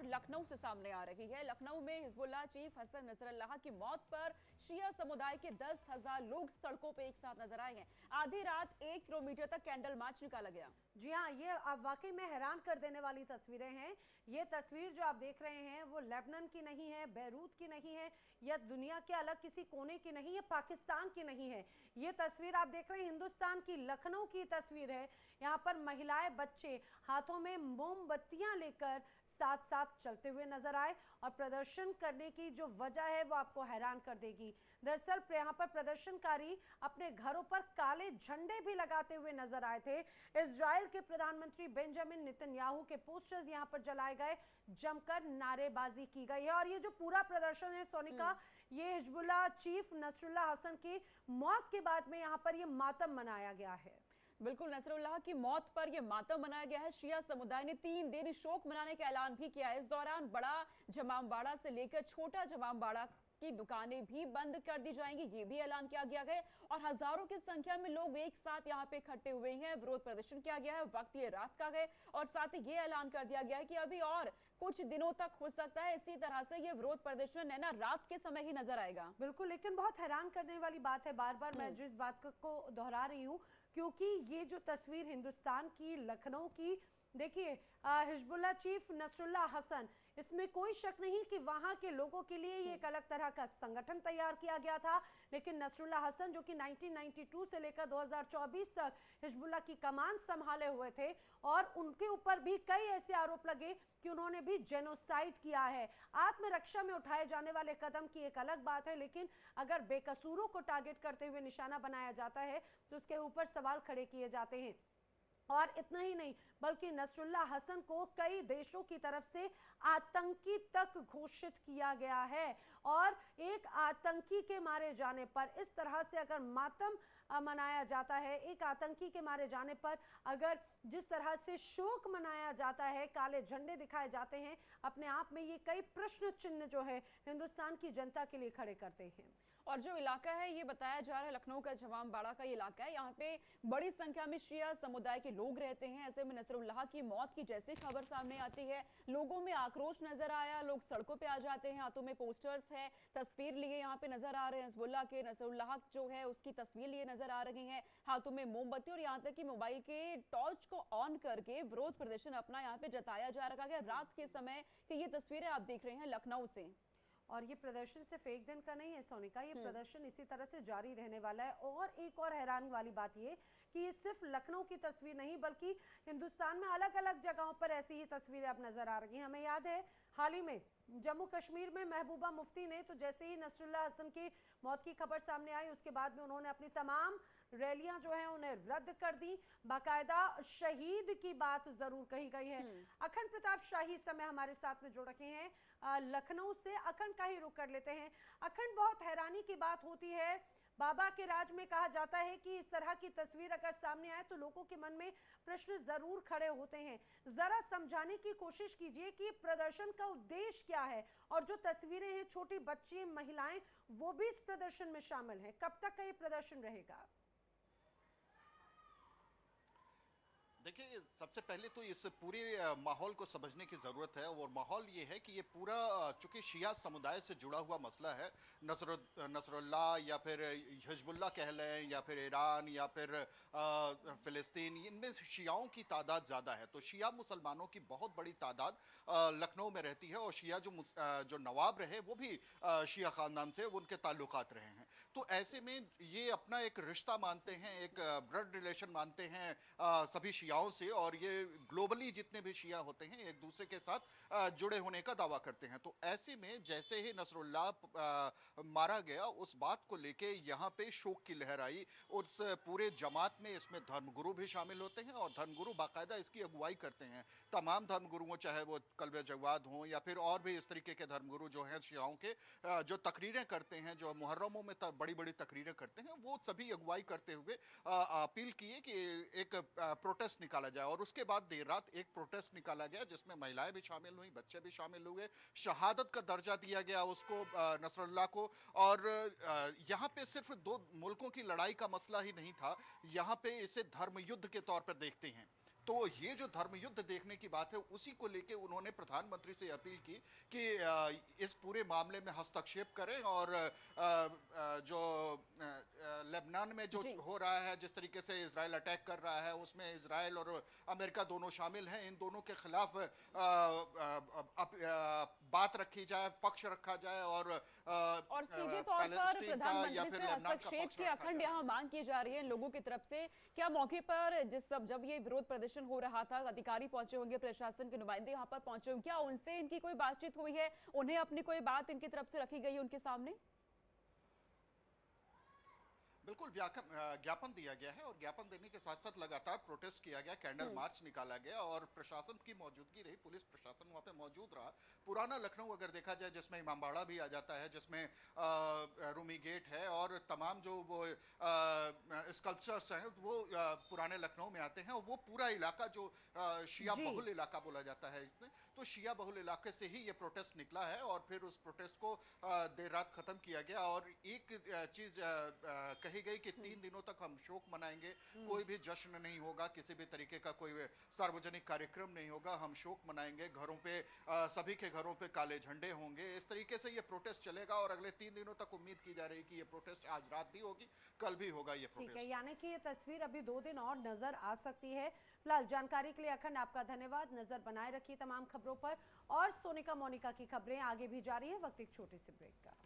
खबर लखनऊ से सामने आ रही है। लखनऊ में हिजबुल्लाह चीफ हसन नसरुल्लाह की मौत पर शिया समुदाय के 10,000 लोग सड़कों पर एक साथ नजर आए हैं। आधी रात 1 किलोमीटर तक कैंडल मार्च निकाला गया। जी हाँ, ये अब वाकई में हैरान कर देने वाली तस्वीरें हैं। ये तस्वीर जो आप देख रहे हैं वो लेबनान की नहीं है, बैरूत की नहीं है, या दुनिया के अलग किसी कोने की नहीं है, पाकिस्तान की नहीं है। ये तस्वीर आप देख रहे हैं हिंदुस्तान की लखनऊ की तस्वीर है। यहाँ पर महिलाएं, बच्चे हाथों में मोमबत्तियां लेकर साथ साथ चलते हुए नजर आए और प्रदर्शन करने की जो वजह है वो आपको हैरान कर देगी। दरअसल यहाँ पर प्रदर्शनकारी अपने घरों पर काले झंडे भी लगाते हुए नजर आए थे। इजराइल के प्रधानमंत्री बेंजामिन नेतन्याहू के पोस्टर्स यहां पर जलाए गए, जमकर नारेबाजी की गई है। और ये जो पूरा प्रदर्शन है सोनिका, ये हिजबुल्लाह चीफ नसरुल्लाह हसन की मौत के बाद में यहां पर ये मातम मनाया गया है। बिल्कुल, नसरुल्लाह की मौत पर यह मातम मनाया गया है। शिया समुदाय ने 3 दिन शोक मनाने का ऐलान भी किया है। इस दौरान बड़ा जमामबाड़ा से लेकर छोटा जमामबाड़ा की दुकानें भी बंद कर दी जाएंगी, ये भी ऐलान किया गया है। और हजारों की संख्या में लोग एक साथ यहां पे इकट्ठे हुए हैं, विरोध प्रदर्शन किया गया है। वक्त ये रात का है और साथ ही ये ऐलान कर दिया गया है कि अभी और कुछ दिनों तक हो सकता है इसी तरह से ये विरोध प्रदर्शन है ना रात के समय ही नजर आएगा। बिल्कुल, लेकिन बहुत हैरान करने वाली बात है, बार बार मैं जो इस बात को दोहरा रही हूँ, क्योंकि ये जो तस्वीर हिंदुस्तान की लखनऊ की, देखिए हिजबुल्लाह चीफ नसरुल्लाह हसन, इसमें कोई शक नहीं कि वहां के लोगों के लिए ये एक अलग तरह का संगठन तैयार किया गया था। लेकिन नसरुल्लाह हसन जो कि 1992 से लेकर 2024 तक हिजबुल्लाह की कमान संभाले हुए थे और उनके ऊपर भी कई ऐसे आरोप लगे कि उन्होंने भी जेनोसाइड किया है। आत्मरक्षा में उठाए जाने वाले कदम की एक अलग बात है, लेकिन अगर बेकसूरों को टारगेट करते हुए निशाना बनाया जाता है तो उसके ऊपर सवाल खड़े किए जाते हैं। और इतना ही नहीं, बल्कि नसरुल्लाह हसन को कई देशों की तरफ से आतंकी तक घोषित किया गया है। और एक आतंकी के मारे जाने पर इस तरह से अगर मातम मनाया जाता है, एक आतंकी के मारे जाने पर अगर जिस तरह से शोक मनाया जाता है, काले झंडे दिखाए जाते हैं, अपने आप में ये कई प्रश्न चिन्ह जो है हिंदुस्तान की जनता के लिए खड़े करते हैं। और जो इलाका है ये बताया जा रहा है लखनऊ का जमामबाड़ा का ये इलाका है, यहाँ पे बड़ी संख्या में शिया समुदाय के लोग रहते हैं। ऐसे में नसरुल्लाह की मौत की जैसे खबर सामने आती है, लोगों में आक्रोश नजर आया, लोग सड़कों पे आ जाते हैं, हाथों में पोस्टर्स है, तस्वीर लिए यहाँ पे नजर आ रहे हैं हिजबुल्लाह के। नसरुल्लाह जो है उसकी तस्वीर लिए नजर आ रही है, हाथों में मोमबत्ती और यहाँ तक कि मोबाइल के टॉर्च को ऑन करके विरोध प्रदर्शन अपना यहाँ पे जताया जा रहा है रात के समय कि ये तस्वीरें आप देख रहे हैं लखनऊ से। और ये प्रदर्शन सिर्फ एक दिन का नहीं है सोनिका, ये प्रदर्शन इसी तरह से जारी रहने वाला है। और एक और हैरान वाली बात ये कि ये सिर्फ लखनऊ की तस्वीर नहीं, बल्कि हिंदुस्तान में अलग अलग जगहों पर ऐसी ही तस्वीरें अब नजर आ रही हैं। हमें याद है हाल ही में जम्मू कश्मीर में महबूबा मुफ्ती ने, तो जैसे ही नसरुल्लाह हसन की मौत की खबर सामने आई उसके बाद में उन्होंने अपनी तमाम रैलियां जो हैं उन्हें रद्द कर दी। बाकायदा शहीद की बात जरूर कही गई है। अखंड प्रताप शाही इस समय हमारे साथ में जुड़ रखे हैं लखनऊ से। अखंड का ही रुख कर लेते हैं। अखंड, बहुत हैरानी की बात होती है, बाबा के राज में कहा जाता है कि इस तरह की तस्वीर अगर सामने आए तो लोगों के मन में प्रश्न जरूर खड़े होते हैं। जरा समझाने की कोशिश कीजिए कि प्रदर्शन का उद्देश्य क्या है, और जो तस्वीरें हैं छोटी बच्ची, महिलाएं, वो भी इस प्रदर्शन में शामिल हैं। कब तक का ये प्रदर्शन रहेगा? देखिए, सबसे पहले तो इस पूरे माहौल को समझने की ज़रूरत है। और माहौल ये है कि ये पूरा चूँकि शिया समुदाय से जुड़ा हुआ मसला है, नसरुल्लाह या फिर हिजबुल्लाह कह लें या फिर ईरान या फिर फ़िलिस्तीन, इनमें शियाओं की तादाद ज़्यादा है। तो शिया मुसलमानों की बहुत बड़ी तादाद लखनऊ में रहती है और शिया जो नवाब रहे वो भी शिया ख़ानदान से उनके ताल्लुकात रहे हैं। तो ऐसे में ये अपना एक रिश्ता मानते हैं, एक ब्लड रिलेशन मानते हैं सभी शियाओं से। और ये ग्लोबली जितने भी शिया होते हैं एक दूसरे के साथ जुड़े होने का दावा करते हैं। तो ऐसे में जैसे ही नसरुल्लाह मारा गया, उस बात को लेके यहाँ पे शोक की लहर आई। उस पूरे जमात में इसमें धर्मगुरु भी शामिल होते हैं और धर्मगुरु बाकायदा इसकी अगुवाई करते हैं। तमाम धर्मगुरुओं, चाहे वो कल्बे जवाद हों या फिर और भी इस तरीके के धर्मगुरु जो हैं शियाओं के, जो तकरीरें करते हैं, जो मुहर्रमों में बड़ी बड़ी तकरीरें करते हैं, वो सभी अगुवाई करते हुए अपील की है कि एक प्रोटेस्ट निकाला जाए। और उसके बाद देर रात एक प्रोटेस्ट निकाला गया जिसमें महिलाएं भी शामिल हुई, बच्चे भी शामिल हुए। शहादत का दर्जा दिया गया उसको, नसरुल्लाह को। और यहाँ पे सिर्फ दो मुल्कों की लड़ाई का मसला ही नहीं था, यहाँ पे इसे धर्म युद्ध के तौर पर देखते हैं। तो ये जो धर्म युद्ध देखने की बात है, उसी को लेके उन्होंने प्रधानमंत्री से अपील की कि इस पूरे मामले में हस्तक्षेप करें और जो लेबनान में जो जी। हो रहा है, जिस तरीके से इजराइल अटैक कर रहा है, उसमें इजराइल और अमेरिका दोनों शामिल हैं, इन दोनों के खिलाफ बात रखी जाए, पक्ष रखा जाए और सीधे तौर पर पैलेस्टीन का या प्रधानमंत्री फिर से लेबनान का हस्तक्षेप पक्ष की रखा अखंड जाए। यहाँ मांग की जा रही है इन लोगों की तरफ से। क्या मौके पर जब ये विरोध प्रदर्शन हो रहा था, अधिकारी पहुंचे होंगे, प्रशासन के नुमाइंदे यहाँ पर पहुंचे होंगे, क्या उनसे इनकी कोई बातचीत हुई है? उन्हें अपनी कोई बात इनकी तरफ से रखी गई है उनके सामने? बिल्कुल ज्ञापन दिया गया है और ज्ञापन देने के साथ साथ लगातार प्रोटेस्ट किया गया, कैंडल मार्च निकाला गया और प्रशासन की मौजूदगी रही, पुलिस प्रशासन वहां पे मौजूद रहा। पुराना लखनऊ अगर देखा जाए, जिसमें इमामबाड़ा भी आ जाता है, जिसमें रूमी गेट है और तमाम जो वो स्कल्पचर्स हैं वो पुराने लखनऊ में आते हैं और वो पूरा इलाका जो शिया जी। बहुल इलाका बोला जाता है इसमें, तो शिया बहुल इलाके से ही ये प्रोटेस्ट निकला है और फिर उस प्रोटेस्ट को देर रात खत्म किया गया। और एक चीज कही गई कि 3 दिनों तक हम शोक मनाएंगे, कोई भी जश्न नहीं होगा, किसी भी तरीके का कोई सार्वजनिक कार्यक्रम नहीं होगा, हम शोक मनाएंगे, घरों पे सभी के घरों पे काले झंडे होंगे। इस तरीके से ये प्रोटेस्ट चलेगा और अगले 3 दिनों तक उम्मीद की जा रही है कि ये प्रोटेस्ट आज रात भी होगी, कल भी होगा ये ठीक है, प्रोटेस्ट। यानी कि ये तस्वीर अभी 2 दिन और नजर आ सकती है। फिलहाल जानकारी के लिए अखंड आपका धन्यवाद। नजर बनाए रखिए तमाम खबरों पर और सोनिका मोनिका की खबरें आगे भी जारी है। वक्त एक छोटे से ब्रेक का।